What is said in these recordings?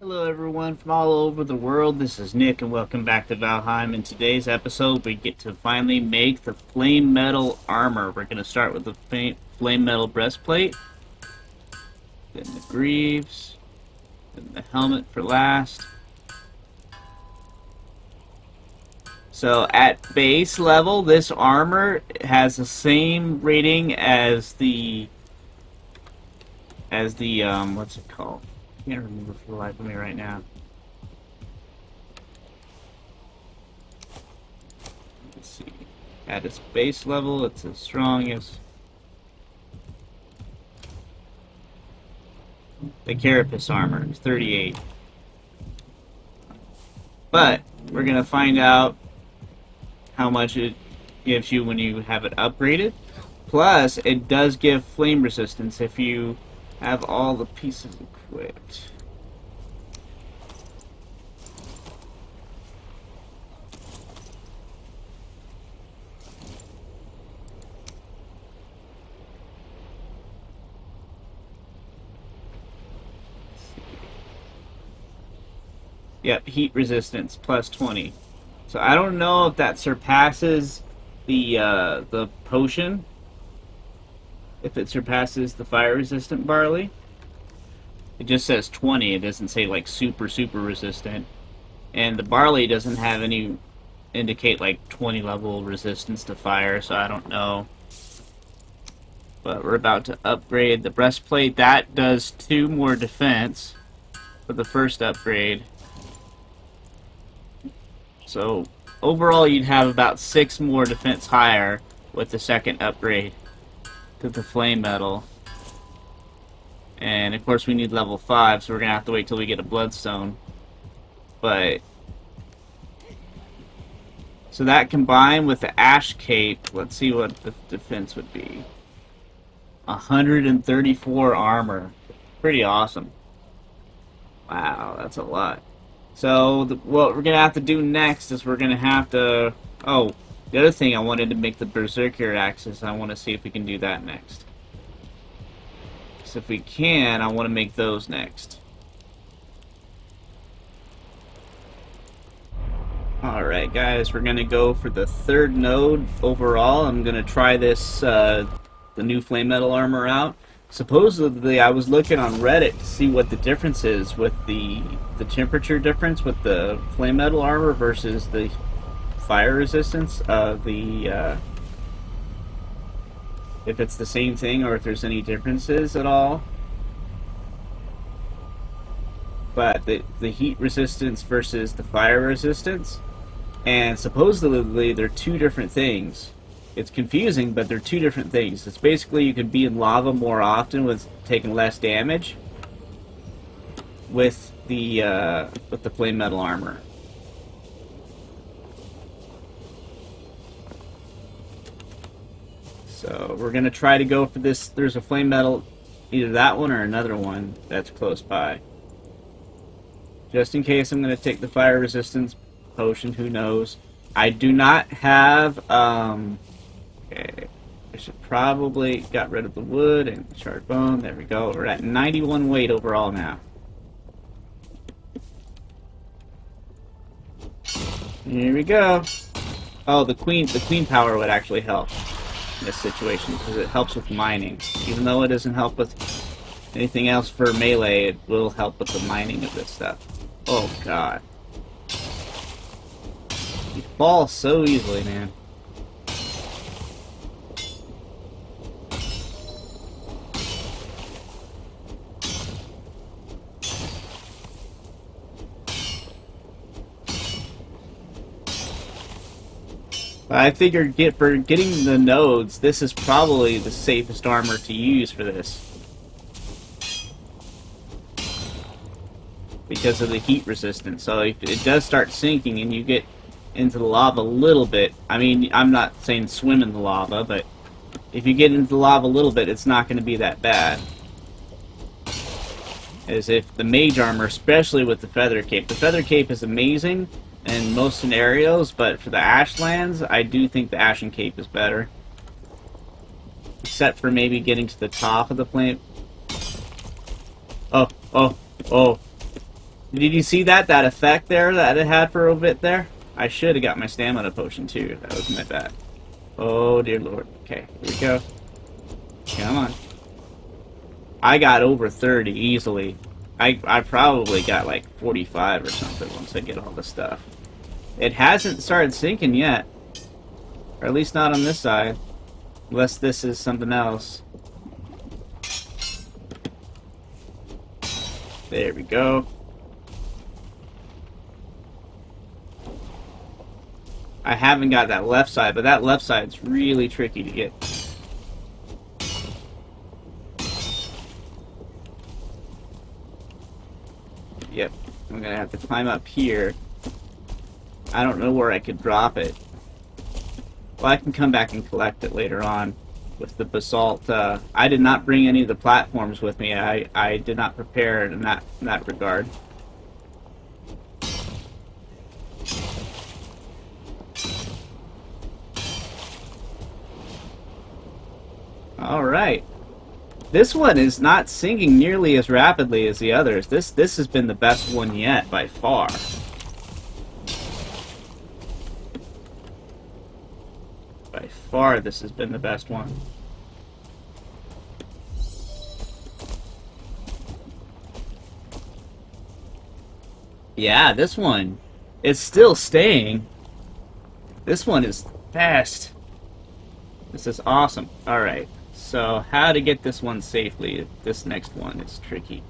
Hello everyone from all over the world, this is Nick and welcome back to Valheim. In today's episode we get to finally make the flame metal armor. We're going to start with the flame metal breastplate, then the greaves, then the helmet for last. So at base level this armor has the same rating as the what's it called? I can't remember for the life of me right now. Let's see. At its base level, it's as strong as the carapace armor. It's 38. But we're gonna find out how much it gives you when you have it upgraded. Plus, it does give flame resistance if you have all the pieces equipped. Yep, heat resistance plus 20. So I don't know if that surpasses the potion. If it surpasses the fire resistant barley. It just says 20, it doesn't say like super resistant. And the barley doesn't have any indicate like 20 level resistance to fire, so I don't know. But we're about to upgrade the breastplate. That does 2 more defense for the first upgrade. So overall you'd have about 6 more defense higher with the second upgrade to the flame metal. And of course we need level 5, so we're gonna have to wait till we get a bloodstone. But so that combined with the ash cape, let's see what the defense would be. 134 armor. Pretty awesome. Wow, that's a lot. So what we're gonna have to do next is we're gonna have to. Oh, the other thing I wanted to make the beserkir axes. I want to see if we can do that next. So if we can, I want to make those next. Alright guys, we're gonna go for the 3rd node overall. I'm gonna try this the new flame metal armor out. Supposedly I was looking on Reddit to see what the difference is with the temperature difference with the flame metal armor versus the fire resistance of the if it's the same thing or if there's any differences at all. But the heat resistance versus the fire resistance, and supposedly they're 2 different things. It's confusing, but they're 2 different things. It's basically you can be in lava more often with taking less damage with the flame metal armor. So we're gonna try to go for this. There's a flame metal, either that one or another one that's close by. Just in case, I'm gonna take the fire resistance potion. Who knows? I do not have. Okay, I should probably got rid of the wood and charred bone. There we go. We're at 91 weight overall now. Here we go. Oh, the queen power would actually help in this situation because it helps with mining. Even though it doesn't help with anything else for melee, it will help with the mining of this stuff. Oh god. You fall so easily, man. I figured for getting the nodes, this is probably the safest armor to use for this. Because of the heat resistance. So if it does start sinking and you get into the lava a little bit, I mean, I'm not saying swim in the lava, but if you get into the lava a little bit, it's not going to be that bad. As if the mage armor, especially with the feather cape. The feather cape is amazing in most scenarios, but for the Ashlands, I do think the Ashen Cape is better. Except for maybe getting to the top of the flame. Oh, oh, oh. Did you see that effect there that it had for a bit there? I should have got my stamina potion too. That was my bad. Oh dear lord. Okay, here we go. Come on. I got over 30 easily. I probably got like 45 or something once I get all the stuff. It hasn't started sinking yet. Or at least not on this side. Unless this is something else. There we go. I haven't got that left side, but that left side's really tricky to get. Yep, I'm gonna have to climb up here. I don't know where I could drop it. Well, I can come back and collect it later on with the basalt. I did not bring any of the platforms with me. I did not prepare in that regard. Alright. This one is not sinking nearly as rapidly as the others. This has been the best one yet, by far. By far, this has been the best one. Yeah, this one is still staying. This one is best. This is awesome. Alright. So, how to get this one safely? This next one is tricky.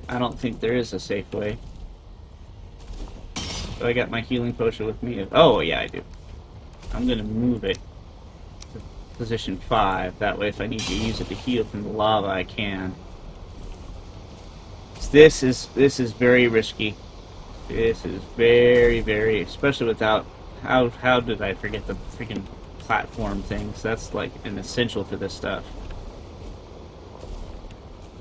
I don't think there is a safe way. So I got my healing potion with me. Oh, yeah, I do. I'm gonna move it to position 5. That way, if I need to use it to heal from the lava, I can. This is very risky. This is very, especially without. How did I forget the freaking platform things? That's like an essential for this stuff.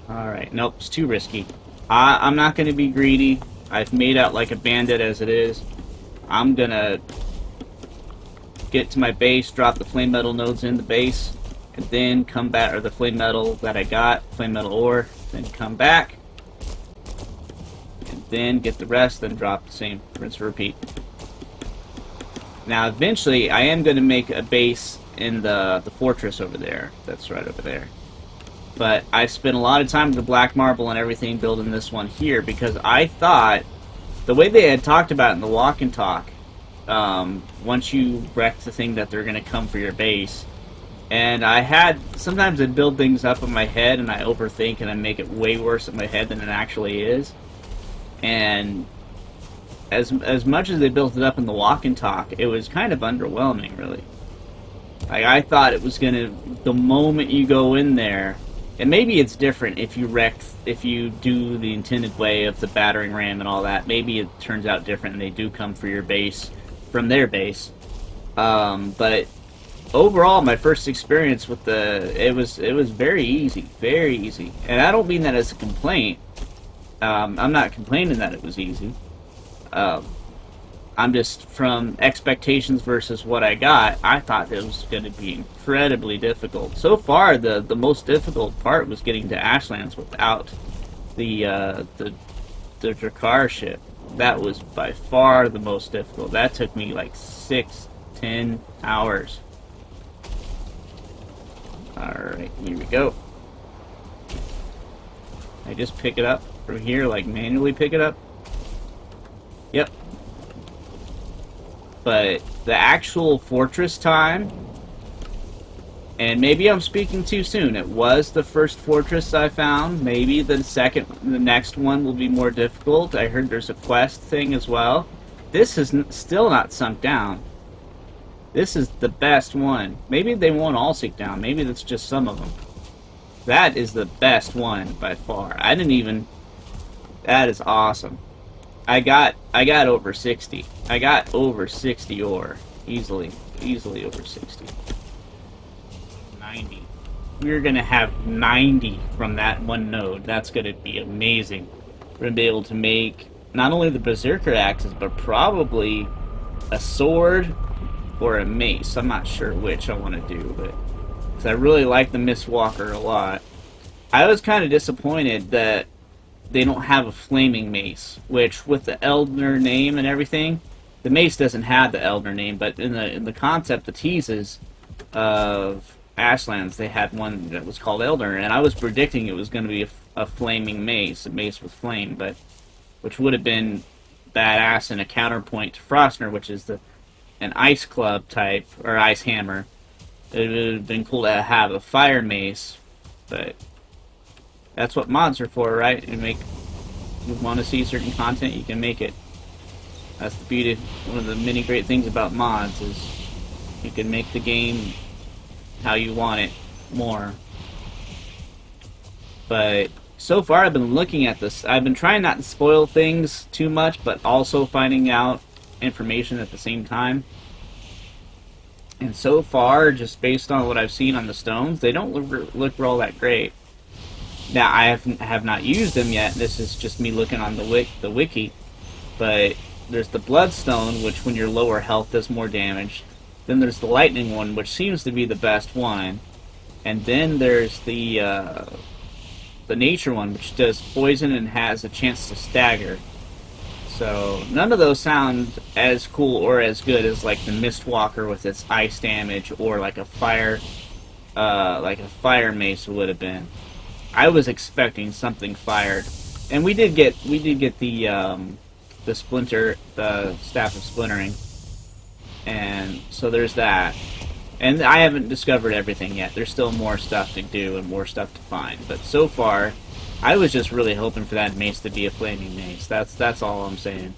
Alright, nope, it's too risky. I'm not going to be greedy. I've made out like a bandit as it is. I'm going to get to my base, drop the flame metal nodes in the base, and then come back, or the flame metal that I got, flame metal ore, then come back, and then get the rest, then drop the same, rinse and repeat. Now, eventually, I am going to make a base in the fortress over there. That's right over there. But I spent a lot of time with the black marble and everything building this one here because I thought, the way they had talked about it in the walk and talk, once you wreck the thing that they're going to come for your base, and sometimes I'd build things up in my head and I overthink and I make it way worse in my head than it actually is. And as much as they built it up in the walk and talk, it was kind of underwhelming, really. Like, I thought it was gonna, the moment you go in there, and maybe it's different if you do the intended way of the battering ram and all that. Maybe it turns out different and they do come for your base from their base. But overall, my first experience with it was very easy, and I don't mean that as a complaint. I'm not complaining that it was easy. I'm just, from expectations versus what I got, I thought it was going to be incredibly difficult. So far, the most difficult part was getting to Ashlands without the Drakkar ship. That was by far the most difficult. That took me like 6-10 hours. Alright, here we go. I just pick it up from here, like manually pick it up. Yep. But the actual fortress time, and maybe I'm speaking too soon, it was the first fortress I found. Maybe the next one will be more difficult. I heard there's a quest thing as well. This is still not sunk down. This is the best one. Maybe they won't all sink down. Maybe that's just some of them. That is the best one by far. That is awesome. I got over 60. I got over 60 ore. Easily over 60. 90. We're gonna have 90 from that one node. That's gonna be amazing. We're gonna be able to make not only the beserkir axes, but probably a sword or a mace. I'm not sure which I want to do, but because I really like the Mistwalker a lot. I was kind of disappointed that they don't have a flaming mace, which with the Elder name and everything, the mace doesn't have the Elder name, but in the concept, the teases of Ashlands, they had one that was called Elder, and I was predicting it was going to be a flaming mace, a mace with flame, but which would have been badass and a counterpoint to Frostner, which is an ice club type, or ice hammer. It would have been cool to have a fire mace, but that's what mods are for, right? You want to see certain content, you can make it. That's the beauty, one of the many great things about mods is you can make the game how you want it more. But so far I've been looking at this, I've been trying not to spoil things too much, but also finding out information at the same time. And so far, just based on what I've seen on the stones, they don't look all that great. Now, I have not used them yet. This is just me looking on the wiki. But there's the bloodstone, which when you're lower health does more damage. Then there's the lightning one, which seems to be the best one. And then there's the nature one, which does poison and has a chance to stagger. So none of those sound as cool or as good as like the Mistwalker with its ice damage, or like a fire mace would have been. I was expecting something fired, and we did get the splinter, the staff of splintering, and so there's that. And I haven't discovered everything yet. There's still more stuff to do and more stuff to find. But so far, I was just really hoping for that mace to be a flaming mace. That's all I'm saying.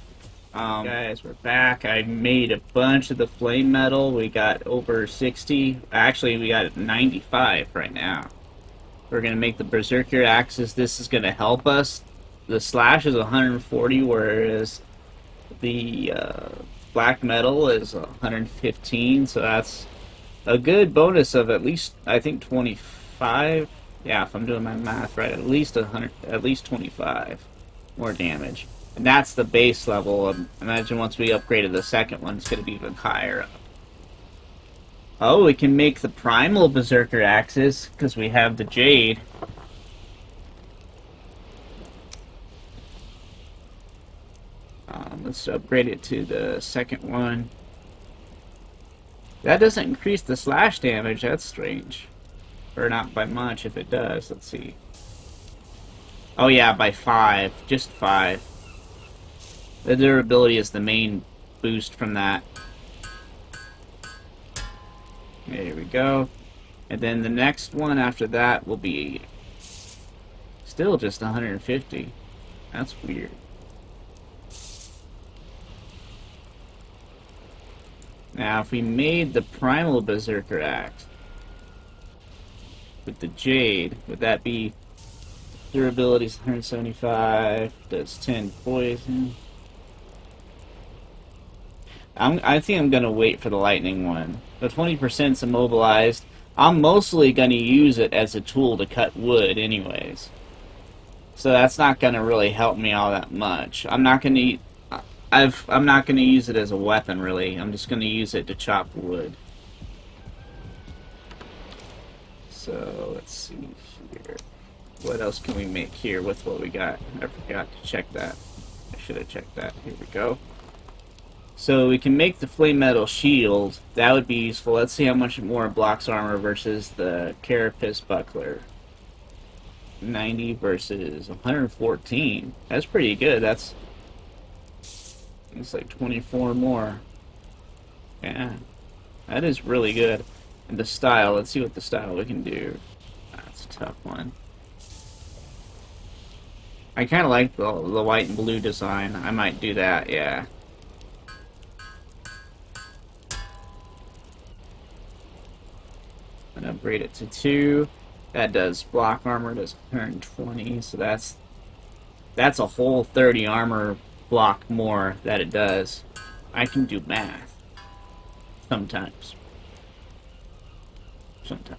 Guys, we're back. I made a bunch of the flame metal. We got over 60. Actually, we got 95 right now. We're going to make the beserkir axes. This is going to help us. The slash is 140, whereas the black metal is 115. So that's a good bonus of at least, I think, 25. Yeah, if I'm doing my math right, at least 25 more damage. And that's the base level. Imagine once we upgraded the second one, it's going to be even higher up. Oh, we can make the primal beserkir axes, because we have the jade. Let's upgrade it to the second one. That doesn't increase the slash damage, that's strange. Or not by much, if it does. Let's see. Oh yeah, by 5. Just 5. The durability is the main boost from that. There we go. And then the next one after that will be still just 150. That's weird. Now, if we made the primal beserkir axe with the jade, would that be durability is 175, does 10 poison? I think I'm going to wait for the lightning one. The 20% is immobilized. I'm mostly going to use it as a tool to cut wood anyways. So that's not going to really help me all that much. I'm not going to I'm not going to use it as a weapon really. I'm just going to use it to chop wood. So let's see here. What else can we make here with what we got? I forgot to check that. I should have checked that. Here we go. So we can make the flame metal shield. That would be useful. Let's see how much more it blocks armor versus the carapace buckler. 90 versus 114. That's pretty good. It's like 24 more. Yeah. That is really good. And the style, let's see what the style we can do. That's a tough one. I kind of like the white and blue design. I might do that, yeah. And upgrade it to 2. That does block armor, does 120, so that's a whole 30 armor block more that it does. I can do math. Sometimes. Let's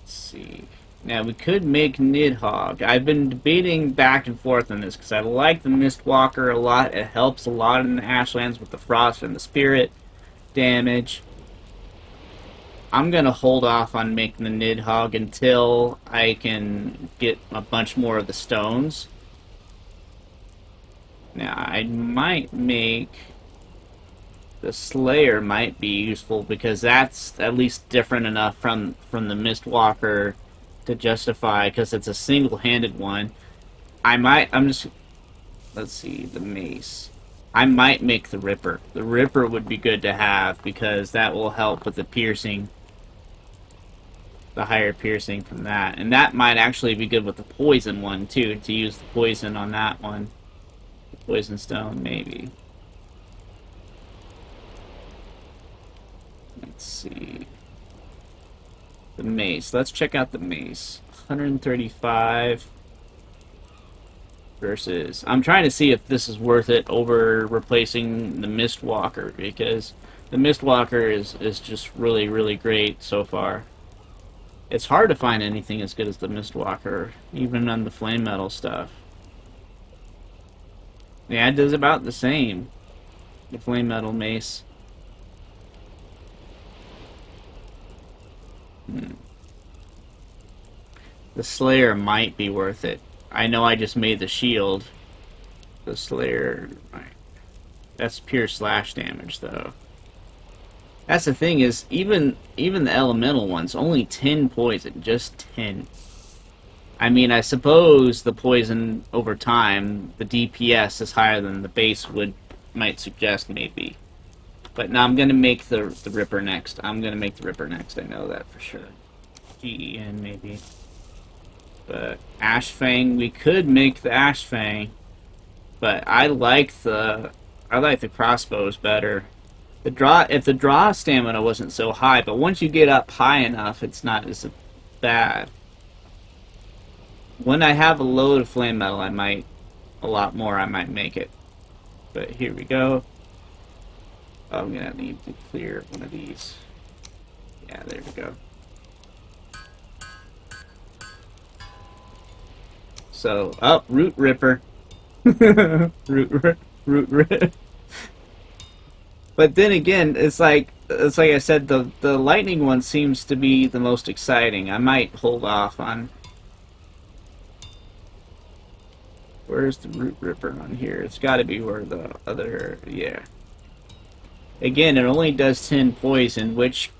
see. Now we could make Nidhogg. I've been debating back and forth on this because I like the Mistwalker a lot. It helps a lot in the Ashlands with the frost and the spirit damage. I'm gonna hold off on making the Nidhogg until I can get a bunch more of the stones. Now, I might make... The Slayer might be useful because that's at least different enough from the Mistwalker to justify, because it's a single-handed one. Let's see, the Mace. I might make the Ripper. The Ripper would be good to have because that will help with the piercing. The higher piercing from that. And that might actually be good with the poison one too, to use the poison on that one. The poison stone, maybe. Let's see. The Mace. Let's check out the Mace. 135 versus... I'm trying to see if this is worth it over replacing the Mistwalker, because the Mistwalker is just really, really great so far. It's hard to find anything as good as the Mistwalker, even on the Flametal stuff. Yeah, it does about the same. The Flametal Mace. The Slayer might be worth it. I know I just made the shield. The Slayer... That's pure slash damage, though. That's the thing, is even the elemental ones, only 10 poison. Just 10. I mean, I suppose the poison over time, the DPS is higher than the base might suggest, maybe. But now I'm going to make the Ripper next. I know that for sure. GEN, maybe. But Ash Fang, we could make the Ash Fang, but I like the crossbows better. If the draw stamina wasn't so high, but once you get up high enough, it's not as bad. When I have a load of flame metal, I might make it. But here we go. Oh, I'm gonna need to clear one of these. Yeah, there we go. So, Root Ripper. Root Rip. But then again, it's like I said, the lightning one seems to be the most exciting. I might hold off on... Where's the Root Ripper on here? It's got to be where the other... Yeah. Again, it only does 10 poison, which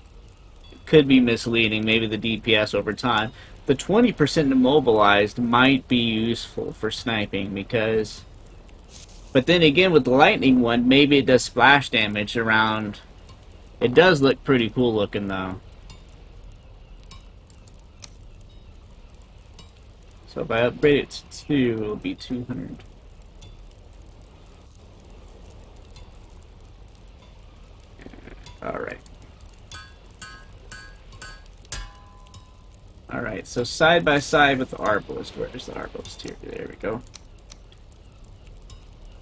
could be misleading. Maybe the DPS over time. The 20% immobilized might be useful for sniping, because... But then again, with the lightning one, maybe it does splash damage around... It does look pretty cool looking, though. So if I upgrade it to 2, it'll be 200. Alright. Alright, so side by side with the arbalest. Where's the arbalest here? There we go.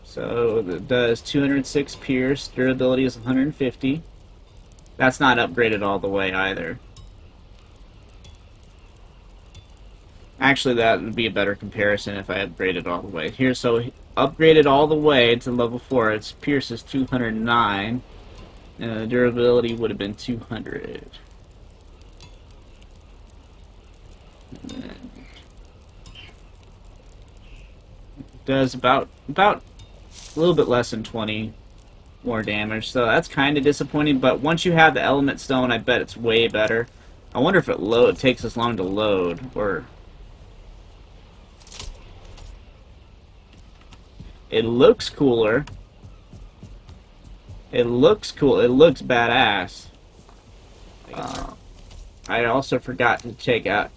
So it does 206 pierce, durability is 150. That's not upgraded all the way either. Actually, that would be a better comparison if I upgraded all the way. Here, so upgraded all the way to level 4, its pierce is 209, and the durability would have been 200. And then it does about a little bit less than 20 more damage, so that's kind of disappointing. But once you have the element stone, I bet it's way better. I wonder if it takes as long to load, or... It looks cooler. It looks cool. It looks badass. I also forgot to take a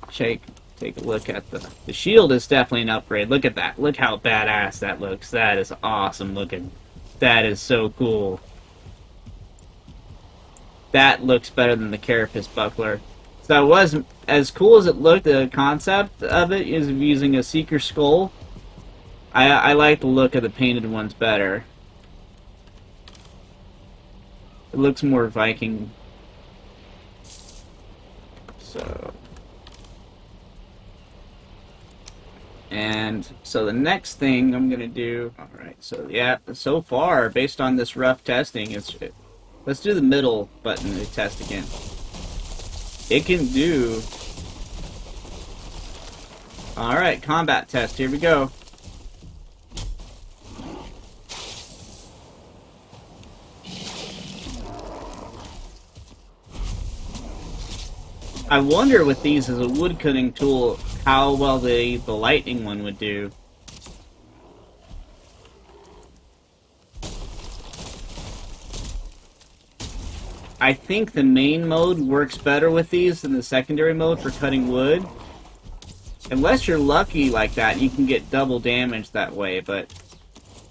look at the shield. Is definitely an upgrade. Look at that. Look how badass that looks. That is awesome looking. That is so cool. That looks better than the Carapace buckler. So it wasn't as cool as it looked. The concept of it is using a Seeker skull. I like the look of the painted ones better. It looks more Viking. So... And so the next thing I'm going to do... Alright, so yeah, so far, based on this rough testing, let's do the middle button to test again. it can do. Alright, combat test. Here we go. I wonder with these as a wood cutting tool how well the lightning one would do. I think the main mode works better with these than the secondary mode for cutting wood. Unless you're lucky like that, you can get double damage that way, but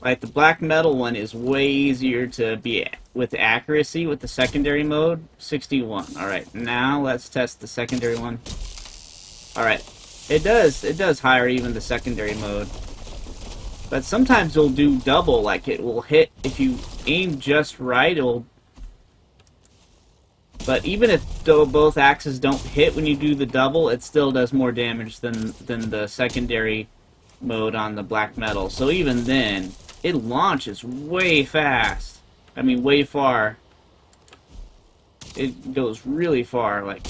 like the black metal one is way easier to be with accuracy with the secondary mode. 61. Alright, now let's test the secondary one. Alright, it does higher even the secondary mode. But sometimes it'll do double, like it will hit, if you aim just right, it'll... But even if both axes don't hit when you do the double, it still does more damage than the secondary mode on the black metal. So even then, it launches way fast. I mean, way far. It goes really far, like...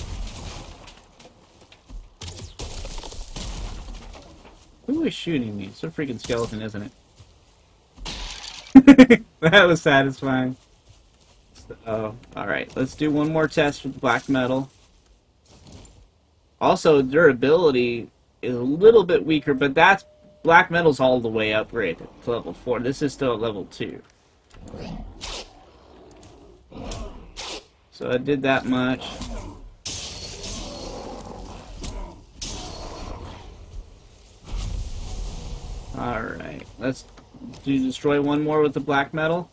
Who is shooting me? It's a freaking skeleton, isn't it? That was satisfying. Oh, alright. Let's do one more test with black metal. Also, durability is a little bit weaker, but that's... Black metal's all the way upgraded to level 4. This is still at level 2. So I did that much. Alright, let's destroy one more with the black metal.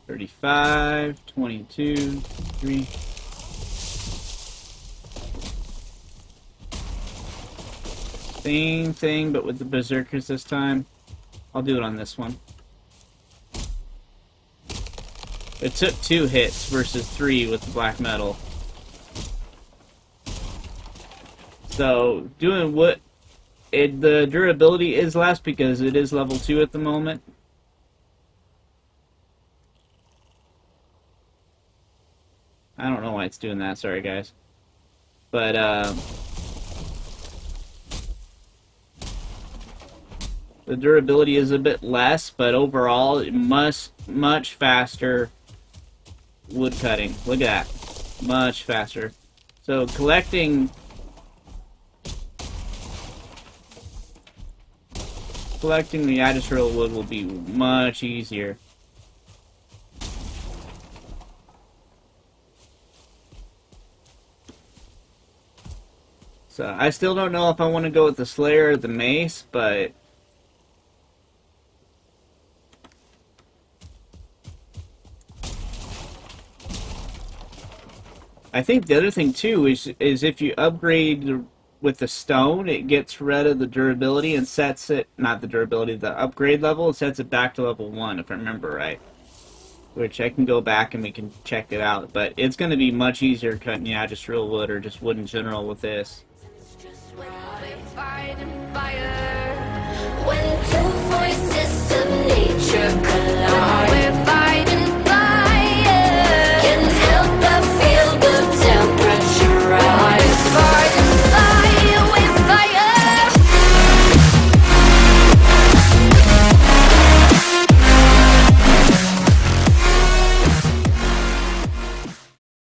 35, 22, 3. Same thing, but with the berserkers this time. I'll do it on this one. It took 2 hits versus 3 with the black metal. So, doing what... the durability is less because it is level 2 at the moment. I don't know why it's doing that, sorry guys. But, the durability is a bit less, but overall, much faster wood cutting. Look at that. Much faster. So, collecting the industrial wood will be much easier. So, I still don't know if I want to go with the Slayer or the Mace, but... I think the other thing, too, is if you upgrade with the stone, it gets rid of the durability and sets it... Not the durability, the upgrade level, it sets it back to level 1, if I remember right. Which I can go back and we can check it out. But it's going to be much easier cutting, yeah, just real wood or just wood in general with this. When two voices of nature collide.